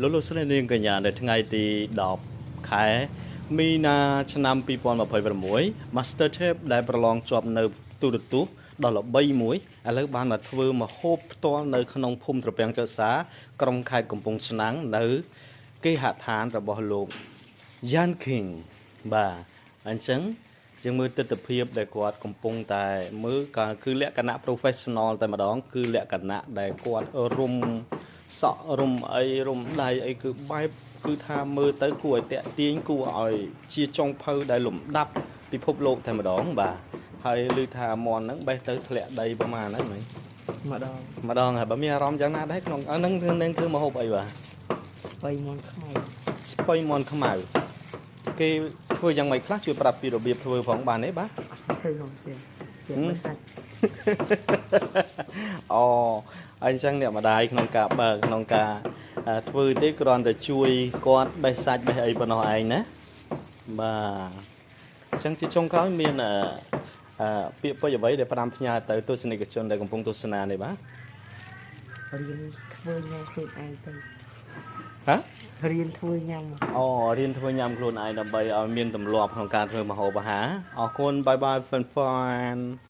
លោកលោកស្រីនាងកញ្ញានៅថ្ងៃទី10ខែមីនាឆ្នាំ2026 Master Chef ដែលប្រឡងជាប់នៅទូរទស្សន៍ដល់ល្បីមួយឥឡូវបានមកធ្វើម្ហូបផ្ទាល់នៅក្នុងភូមិត្រពាំងចសាក្រុងខេត្តកំពង់ឆ្នាំងនៅគេហដ្ឋានរបស់លោក Yan King បាទអញ្ចឹងយើងមើលទស្សនវិជ្ជាដែលគាត់កំពុងតែមើលគឺលក្ខណៈ professional តែម្ដងគឺលក្ខណៈដែលគាត់រុំសក់រុំអីរុំដៃអីគឺបែបគឺថាមើលទៅគួរឲ្យតាក់ទាញគួរឲ្យជាចុងភៅដែលលំដាប់ពិភពលោកតែម្ដងបាទហើយឮថាមន់ហ្នឹងបេះទៅធ្លាក់ដីប្រហែលហ្នឹងមិញម្ដងហើយបើមានអារម្មណ៍យ៉ាងណាដែរក្នុងហ្នឹងនឹងធ្វើម្ហូបអីបាទស្ពៃមន់ខ្មៅស្ពៃមន់ខ្មៅគេធ្វើយ៉ាងម៉េចខ្លះជួយប្រាប់ពីរបៀបធ្វើផងបានទេបាទធ្វើក្នុងជាមើលសាច់អូអញ្ចឹងអ្នកម្ដាយក្នុងការបើក្នុងការធ្វើទេគ្រាន់តែជួយគាត់បេះសាច់បេះអីប៉ុណ្ណោះឯងណាបាទអញ្ចឹងជាចុងក្រោយមានពាក្យពេចន៍អ្វីដែលផ្ដាំផ្ញើទៅទស្សនិកជនដែលកំពុងទស្សនានេះបាទរៀនធ្វើញ៉ាំខ្លួនឯងទៅហ៎រៀនធ្វើញ៉ាំអូរៀនធ្វើញ៉ាំខ្លួនឯងដើម្បីឲ្យមានទម្លាប់ក្នុងការធ្វើម្ហូបអាហារអរគុណបាយបាយហ្វិន